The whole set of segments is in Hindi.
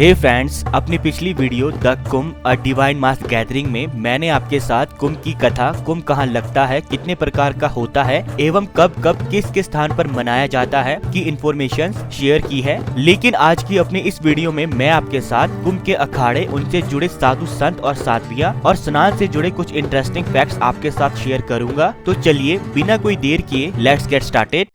हे फ्रेंड्स, अपनी पिछली video the Kumbh a divine mass gathering में मैंने आपके साथ कुंभ की कथा, कुंभ कहाँ लगता है, कितने प्रकार का होता है एवं कब कब किस किस स्थान पर मनाया जाता है की इन्फॉर्मेशन शेयर की है। लेकिन आज की अपनी इस वीडियो में मैं आपके साथ कुंभ के अखाड़े, उनसे जुड़े साधु संत और साध्वियाँ और स्नान से जुड़े कुछ इंटरेस्टिंग फैक्ट्स आपके साथ शेयर करूंगा। तो चलिए बिना कोई देर किए लेट्स गेट स्टार्टेड।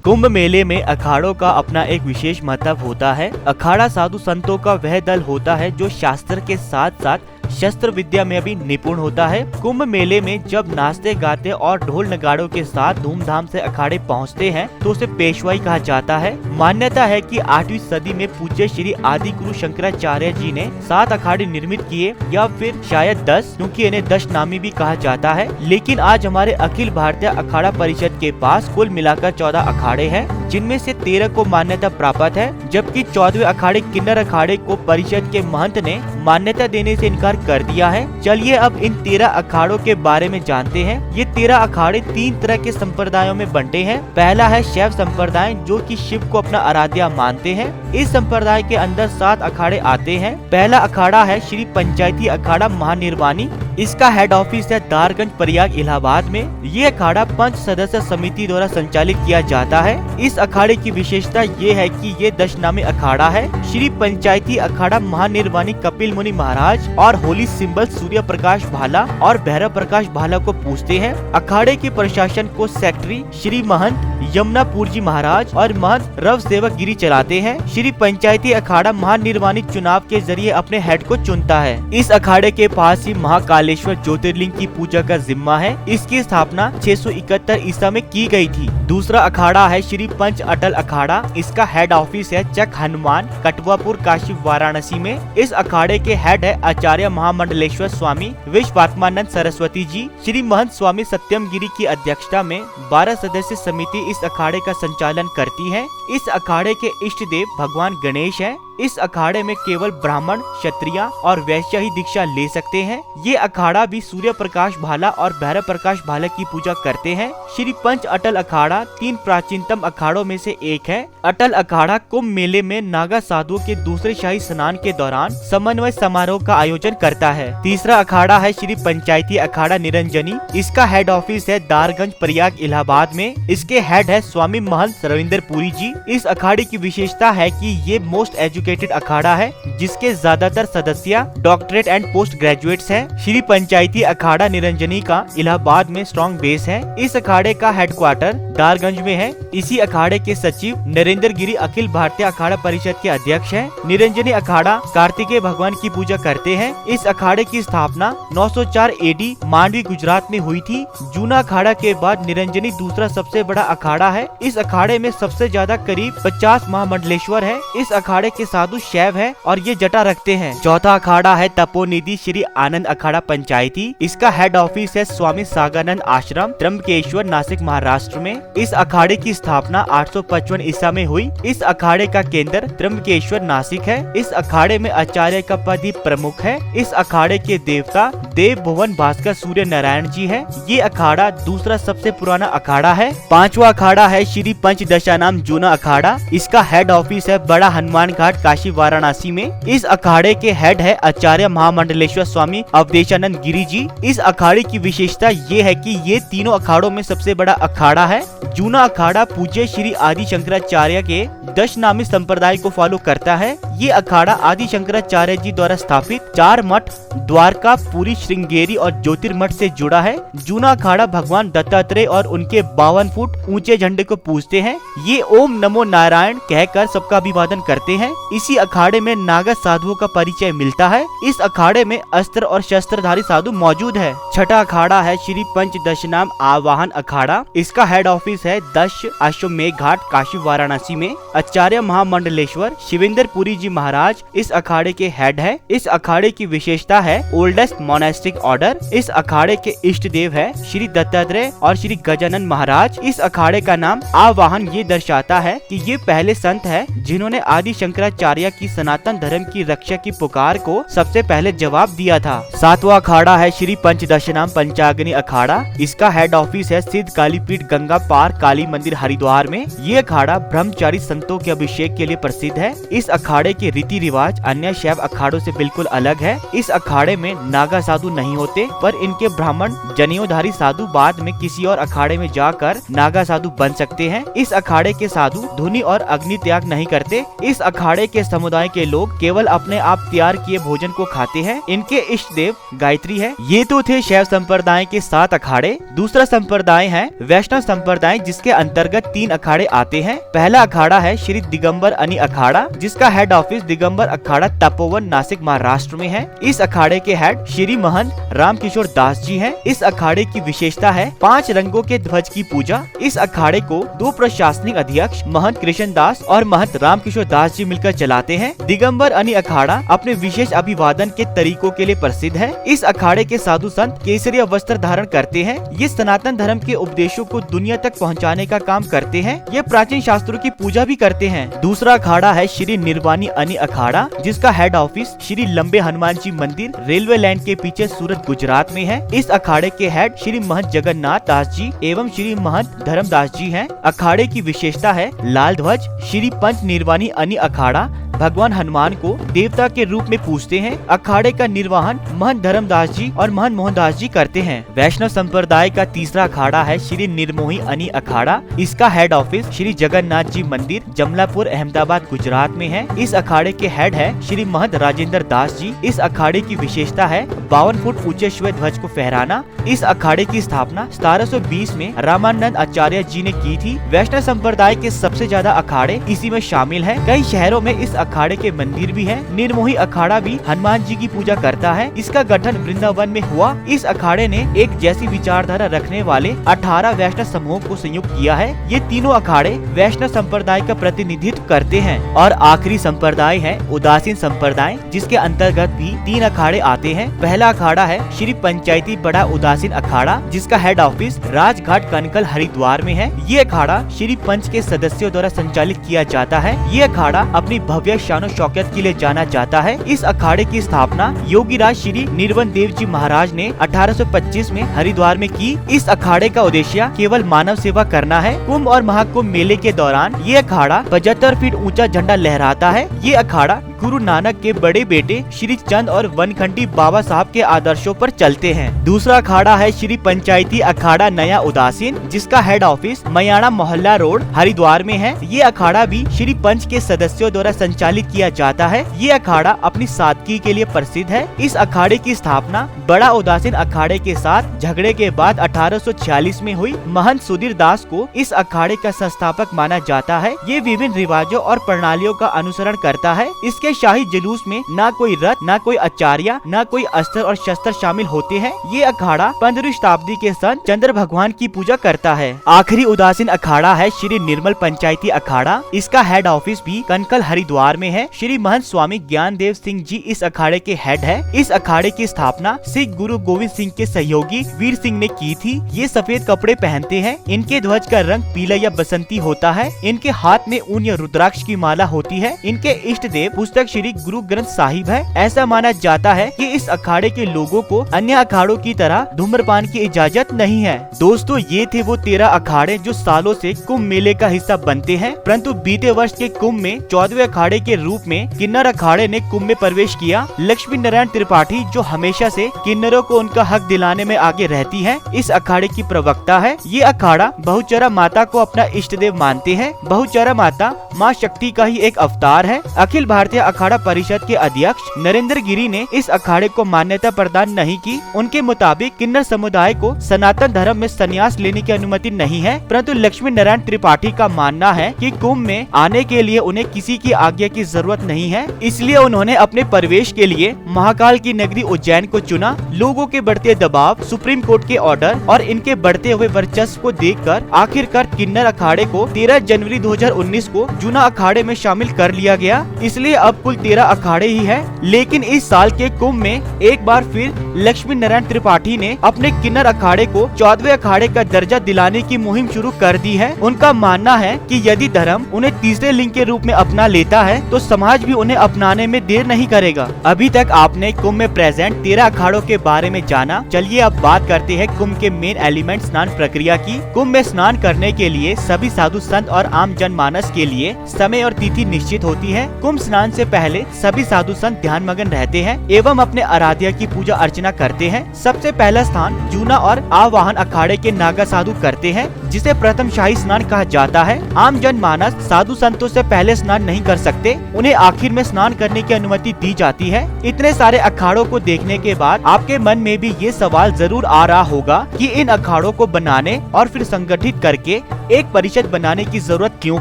कुंभ मेले में अखाड़ों का अपना एक विशेष महत्व होता है। अखाड़ा साधु संतों का वह दल होता है जो शास्त्र के साथ साथ शस्त्र विद्या में भी निपुण होता है। कुंभ मेले में जब नाचते गाते और ढोल नगाड़ों के साथ धूमधाम से अखाड़े पहुंचते हैं तो उसे पेशवाई कहा जाता है। मान्यता है कि 8वीं सदी में पूज्य श्री आदि गुरु शंकराचार्य जी ने 7 अखाड़े निर्मित किए या फिर शायद 10, क्योंकि इन्हें 10 नामी भी कहा जाता है। लेकिन आज हमारे अखिल भारतीय अखाड़ा परिषद के पास कुल मिलाकर 14 अखाड़े हैं, जिनमें से 13 को मान्यता प्राप्त है, जबकि 14वें अखाड़े किन्नर अखाड़े को परिषद के महंत ने मान्यता देने से इनकार कर दिया है। चलिए अब इन 13 अखाड़ों के बारे में जानते हैं। ये 13 अखाड़े 3 तरह के संप्रदायों में बंटे हैं। पहला है शैव संप्रदाय, जो कि शिव को अपना आराध्य मानते हैं। इस संप्रदाय के अंदर 7 अखाड़े आते हैं। पहला अखाड़ा है श्री पंचायती अखाड़ा महानिर्वाणी। इसका हेड ऑफिस है दारगंज प्रयाग इलाहाबाद में। ये अखाड़ा 5 सदस्य समिति द्वारा संचालित किया जाता है। इस अखाड़े की विशेषता ये है कि ये 10 नामी अखाड़ा है। श्री पंचायती अखाड़ा महानिर्वाणी कपिल मुनि महाराज और होली सिंबल सूर्य प्रकाश भाला और भैरव प्रकाश भाला को पूजते हैं। अखाड़े के प्रशासन को सेक्रेटरी श्री महंत यमुनापुर जी महाराज और महंत रव सेवक गिरी चलाते हैं। श्री पंचायती अखाड़ा महानिर्वाणी चुनाव के जरिए अपने हेड को चुनता है। इस अखाड़े के पास ही महाकालेश्वर ज्योतिर्लिंग की पूजा का जिम्मा है। इसकी स्थापना 671 ईसा में की गई थी। दूसरा अखाड़ा है श्री पंच अटल अखाड़ा। इसका हेड ऑफिस है चक हनुमान कटवापुर काशी वाराणसी में। इस अखाड़े के हेड है आचार्य महामंडलेश्वर स्वामी विश्वात्मानंद सरस्वती जी। श्री महंत स्वामी सत्यम गिरी की अध्यक्षता में 12 सदस्य समिति इस अखाड़े का संचालन करती है। इस अखाड़े के इष्ट देव भगवान गणेश हैं। इस अखाड़े में केवल ब्राह्मण, क्षत्रिय और वैश्य ही दीक्षा ले सकते हैं। ये अखाड़ा भी सूर्य प्रकाश भाला और भैरव प्रकाश भाला की पूजा करते हैं। श्री पंच अटल अखाड़ा 3 प्राचीनतम अखाड़ों में से एक है। अटल अखाड़ा कुंभ मेले में नागा साधुओं के दूसरे शाही स्नान के दौरान समन्वय समारोह का आयोजन करता है। तीसरा अखाड़ा है श्री पंचायती अखाड़ा निरंजनी। इसका हेड ऑफिस है दारगंज प्रयाग इलाहाबाद में। इसके हेड है स्वामी महंत रविंद्र पुरी जी। इस अखाड़े की विशेषता है कि ये मोस्ट एजुकेटेड अखाड़ा है, जिसके ज्यादातर सदस्य डॉक्टरेट एंड पोस्ट ग्रेजुएट्स हैं। श्री पंचायती अखाड़ा निरंजनी का इलाहाबाद में स्ट्रॉन्ग बेस है। इस अखाड़े का हेडक्वार्टर दारगंज में है। इसी अखाड़े के सचिव नरेंद्र गिरी अखिल भारतीय अखाड़ा परिषद के अध्यक्ष हैं। निरंजनी अखाड़ा कार्तिकेय भगवान की पूजा करते हैं। इस अखाड़े की स्थापना 904 एडी मांडवी गुजरात में हुई थी। जूना अखाड़ा के बाद निरंजनी दूसरा सबसे बड़ा अखाड़ा है। इस अखाड़े में सबसे ज्यादा करीब 50 महामंडलेश्वर है। इस अखाड़े के साधु शैव है और ये जटा रखते हैं। चौथा अखाड़ा है तपोनिधि श्री आनंद अखाड़ा पंचायती। इसका हेड ऑफिस है स्वामी सागानंद आश्रम त्र्यंबकेश्वर नासिक महाराष्ट्र में। इस अखाड़े की स्थापना 855 ईसा में हुई। इस अखाड़े का केंद्र त्र्यंबकेश्वर नासिक है। इस अखाड़े में आचार्य का पद ही प्रमुख है। इस अखाड़े के देवता देव भुवन भास्कर सूर्य नारायण जी है। ये अखाड़ा दूसरा सबसे पुराना अखाड़ा है। 5वां अखाड़ा है श्री पंचदशानाम जूना अखाड़ा। इसका हेड ऑफिस है बड़ा हनुमान घाट काशी वाराणसी में। इस अखाड़े के हेड है आचार्य महामंडलेश्वर स्वामी अवधेशानंद गिरी जी। इस अखाड़े की विशेषता ये है कि ये तीनों अखाड़ों में सबसे बड़ा अखाड़ा है। जूना अखाड़ा पूज्य श्री आदि शंकराचार्य के 10 नामी संप्रदाय को फॉलो करता है। ये अखाड़ा आदि शंकराचार्य जी द्वारा स्थापित 4 मठ द्वारका, पुरी, श्रृंगेरी और ज्योतिर्मठ से जुड़ा है। जूना अखाड़ा भगवान दत्तात्रेय और उनके 52 फुट ऊंचे झंडे को पूजते हैं। ये ओम नमो नारायण कहकर सबका अभिवादन करते हैं। इसी अखाड़े में नागा साधुओं का परिचय मिलता है। इस अखाड़े में अस्त्र और शस्त्रधारी साधु मौजूद है। छठा अखाड़ा है श्री पंचदशनाम आवाहन अखाड़ा। इसका हेड ऑफिस है 10 अश्वमेघ घाट काशी वाराणसी में। आचार्य महामंडलेश्वर शिवेंद्र पुरी जी जी महाराज इस अखाड़े के हेड है। इस अखाड़े की विशेषता है ओल्डेस्ट मोनास्टिक ऑर्डर। इस अखाड़े के इष्ट देव है श्री दत्तात्रेय और श्री गजानन महाराज। इस अखाड़े का नाम आवाहन ये दर्शाता है कि ये पहले संत है जिन्होंने आदि शंकराचार्य की सनातन धर्म की रक्षा की पुकार को सबसे पहले जवाब दिया था। सातवां अखाड़ा है श्री पंचदशनाम पंचाग्नि अखाड़ा। इसका हेड ऑफिस है सिद्ध कालीपीठ गंगा पार काली मंदिर हरिद्वार में। ये अखाड़ा ब्रह्मचारी संतों के अभिषेक के लिए प्रसिद्ध है। इस अखाड़े के रीति रिवाज अन्य शैव अखाड़ों से बिल्कुल अलग है। इस अखाड़े में नागा साधु नहीं होते, पर इनके ब्राह्मण जनेऊधारी साधु बाद में किसी और अखाड़े में जाकर नागा साधु बन सकते हैं। इस अखाड़े के साधु धुनी और अग्नि त्याग नहीं करते। इस अखाड़े के समुदाय के लोग केवल अपने आप तैयार किए भोजन को खाते हैं। इनके इष्ट देव गायत्री है। ये तो थे शैव संप्रदाय के 7 अखाड़े। दूसरा संप्रदाय है वैष्णव संप्रदाय, जिसके अंतर्गत 3 अखाड़े आते हैं। पहला अखाड़ा है श्री दिगंबर अनि अखाड़ा, जिसका हेड ऑफिस दिगंबर अखाड़ा तपोवन नासिक महाराष्ट्र में है। इस अखाड़े के हेड श्री महंत रामकिशोर दास जी हैं। इस अखाड़े की विशेषता है 5 रंगों के ध्वज की पूजा। इस अखाड़े को 2 प्रशासनिक अध्यक्ष महंत कृष्ण दास और महंत रामकिशोर दास जी मिलकर चलाते हैं। दिगंबर अनि अखाड़ा अपने विशेष अभिवादन के तरीकों के लिए प्रसिद्ध है। इस अखाड़े के साधु संत केसरिया वस्त्र धारण करते हैं। ये सनातन धर्म के उपदेशों को दुनिया तक पहुंचाने का काम करते हैं। ये प्राचीन शास्त्रों की पूजा भी करते हैं। दूसरा अखाड़ा है श्री निर्वाणी अनि अखाड़ा, जिसका हेड ऑफिस श्री लंबे हनुमान जी मंदिर रेलवे लाइन के पीछे सूरत गुजरात में है। इस अखाड़े के हेड श्री महंत जगन्नाथ दास जी एवं श्री महंत धर्मदास जी हैं। अखाड़े की विशेषता है लाल ध्वज। श्री पंच निर्वाणी अनि अखाड़ा भगवान हनुमान को देवता के रूप में पूजते हैं। अखाड़े का निर्वहन महंत धर्मदास जी और महंत मोहनदास जी करते हैं। वैष्णव संप्रदाय का तीसरा अखाड़ा है श्री निर्मोही अनि अखाड़ा। इसका हेड ऑफिस श्री जगन्नाथ जी मंदिर जमलापुर अहमदाबाद गुजरात में है। इस अखाड़े के हेड है श्री महंत राजेंद्र दास जी। इस अखाड़े की विशेषता है 52 फुट ऊंचे श्वेत ध्वज को फहराना। इस अखाड़े की स्थापना 1720 में रामानंद आचार्य जी ने की थी। वैष्णव संप्रदाय के सबसे ज्यादा अखाड़े इसी में शामिल है। कई शहरों में इस अखाड़े के मंदिर भी है। निर्मोही अखाड़ा भी हनुमान जी की पूजा करता है। इसका गठन वृंदावन में हुआ। इस अखाड़े ने एक जैसी विचारधारा रखने वाले 18 वैष्णव समूहों को संयुक्त किया है। ये तीनों अखाड़े वैष्णव संप्रदाय का प्रतिनिधित्व करते हैं। और आखिरी संप्रदाय है उदासीन संप्रदाय, जिसके अंतर्गत भी 3 अखाड़े आते हैं। पहला अखाड़ा है श्री पंचायती बड़ा उदासीन अखाड़ा, जिसका हेड ऑफिस राजघाट कनकल हरिद्वार में है। ये अखाड़ा श्री पंच के सदस्यों द्वारा संचालित किया जाता है। ये अखाड़ा अपनी भव्य शानो शौकत के लिए जाना जाता है। इस अखाड़े की स्थापना योगीराज श्री निर्वन देव जी महाराज ने 1825 में हरिद्वार में की। इस अखाड़े का उद्देश्य केवल मानव सेवा करना है। कुंभ और महाकुंभ मेले के दौरान ये अखाड़ा 75 फीट ऊंचा झंडा लहराता है। ये अखाड़ा गुरु नानक के बड़े बेटे श्री चंद और वनखंडी बाबा साहब के आदर्शों पर चलते हैं। दूसरा अखाड़ा है श्री पंचायती अखाड़ा नया उदासीन, जिसका हेड ऑफिस मयाना मोहल्ला रोड हरिद्वार में है। ये अखाड़ा भी श्री पंच के सदस्यों द्वारा संचालित किया जाता है। ये अखाड़ा अपनी सादगी के लिए प्रसिद्ध है। इस अखाड़े की स्थापना बड़ा उदासीन अखाड़े के साथ झगड़े के बाद 1846 में हुई। महंत सुधीर दास को इस अखाड़े का संस्थापक माना जाता है। ये विभिन्न रिवाजों और प्रणालियों का अनुसरण करता है। इसके शाही जुलूस में ना कोई रथ, ना कोई आचार्य, ना कोई अस्त्र और शस्त्र शामिल होते हैं। ये अखाड़ा 15वीं शताब्दी के संत चंद्र भगवान की पूजा करता है। आखिरी उदासीन अखाड़ा है श्री निर्मल पंचायती अखाड़ा। इसका हेड ऑफिस भी कनकल हरिद्वार में है। श्री महंत स्वामी ज्ञानदेव सिंह जी इस अखाड़े के हेड है। इस अखाड़े की स्थापना सिख गुरु गोविंद सिंह के सहयोगी वीर सिंह ने की थी। ये सफेद कपड़े पहनते हैं। इनके ध्वज का रंग पीला या बसंती होता है। इनके हाथ में ऊन या रुद्राक्ष की माला होती है। इनके इष्ट देव पुस्तक श्री गुरु ग्रंथ साहिब है। ऐसा माना जाता है कि इस अखाड़े के लोगों को अन्य अखाड़ों की तरह धूम्रपान की इजाजत नहीं है। दोस्तों, ये थे वो 13 अखाड़े जो सालों से कुंभ मेले का हिस्सा बनते हैं, परंतु बीते वर्ष के कुंभ में 14वें अखाड़े के रूप में किन्नर अखाड़े ने कुंभ में प्रवेश किया। लक्ष्मी नारायण त्रिपाठी, जो हमेशा से किन्नरों को उनका हक दिलाने में आगे रहती है, इस अखाड़े की प्रवक्ता है। ये अखाड़ा बहुचरा माता को अपना इष्ट देव मानते हैं। बहुचरा माता माँ शक्ति का ही एक अवतार है। अखिल भारतीय अखाड़ा परिषद के अध्यक्ष नरेंद्र गिरी ने इस अखाड़े को मान्यता प्रदान नहीं की। उनके मुताबिक किन्नर समुदाय को सनातन धर्म में संन्यास लेने की अनुमति नहीं है, परंतु लक्ष्मी नारायण त्रिपाठी का मानना है कि कुंभ में आने के लिए उन्हें किसी की आज्ञा की जरूरत नहीं है। इसलिए उन्होंने अपने प्रवेश के लिए महाकाल की नगरी उज्जैन को चुना। लोगों के बढ़ते दबाव, सुप्रीम कोर्ट के ऑर्डर और इनके बढ़ते हुए वर्चस्व को देखकर आखिरकार किन्नर अखाड़े को 13 जनवरी 2019 को जूना अखाड़े में शामिल कर लिया गया। इसलिए अब अब कुल 13 अखाड़े ही है। लेकिन इस साल के कुंभ में एक बार फिर लक्ष्मी नारायण त्रिपाठी ने अपने किन्नर अखाड़े को 14वें अखाड़े का दर्जा दिलाने की मुहिम शुरू कर दी है। उनका मानना है कि यदि धर्म उन्हें तीसरे लिंग के रूप में अपना लेता है तो समाज भी उन्हें अपनाने में देर नहीं करेगा। अभी तक आपने कुंभ में प्रेजेंट 13 अखाड़ों के बारे में जाना। चलिए अब बात करते हैं कुंभ के मेन एलिमेंट स्नान प्रक्रिया की। कुंभ में स्नान करने के लिए सभी साधु संत और आम जनमानस के लिए समय और तिथि निश्चित होती है। कुंभ स्नान से पहले सभी साधु संत ध्यान मगन रहते हैं एवं अपने आराध्य की पूजा अर्चना करते हैं। सबसे पहला स्थान जूना और आवाहन अखाड़े के नागा साधु करते हैं, जिसे प्रथम शाही स्नान कहा जाता है। आम जनमानस साधु संतों से पहले स्नान नहीं कर सकते, उन्हें आखिर में स्नान करने की अनुमति दी जाती है। इतने सारे अखाड़ों को देखने के बाद आपके मन में भी ये सवाल जरूर आ रहा होगा कि इन अखाड़ों को बनाने और फिर संगठित करके एक परिषद बनाने की जरूरत क्यों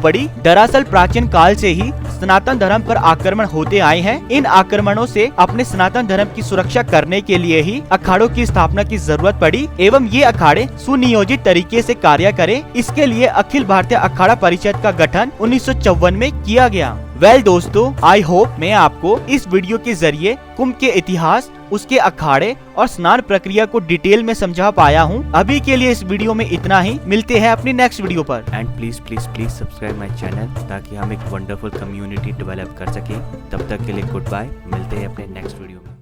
पड़ी। दरअसल प्राचीन काल से ही सनातन धर्म पर आक्रमण होते आए हैं। इन आक्रमणों से अपने सनातन धर्म की सुरक्षा करने के लिए ही अखाड़ों की स्थापना की जरूरत पड़ी एवं ये अखाड़े सुनियोजित तरीके से कार्य करें। इसके लिए अखिल भारतीय अखाड़ा परिषद का गठन 1954 में किया गया। वेल दोस्तों, आई होप मैं आपको इस वीडियो के जरिए कुंभ के इतिहास, उसके अखाड़े और स्नान प्रक्रिया को डिटेल में समझा पाया हूँ। अभी के लिए इस वीडियो में इतना ही। मिलते हैं अपनी नेक्स्ट वीडियो पर। And please please please subscribe my channel ताकि हम एक वंडरफुल कम्युनिटी डेवलप कर सके। तब तक के लिए गुड बाय। मिलते हैं अपने नेक्स्ट वीडियो में।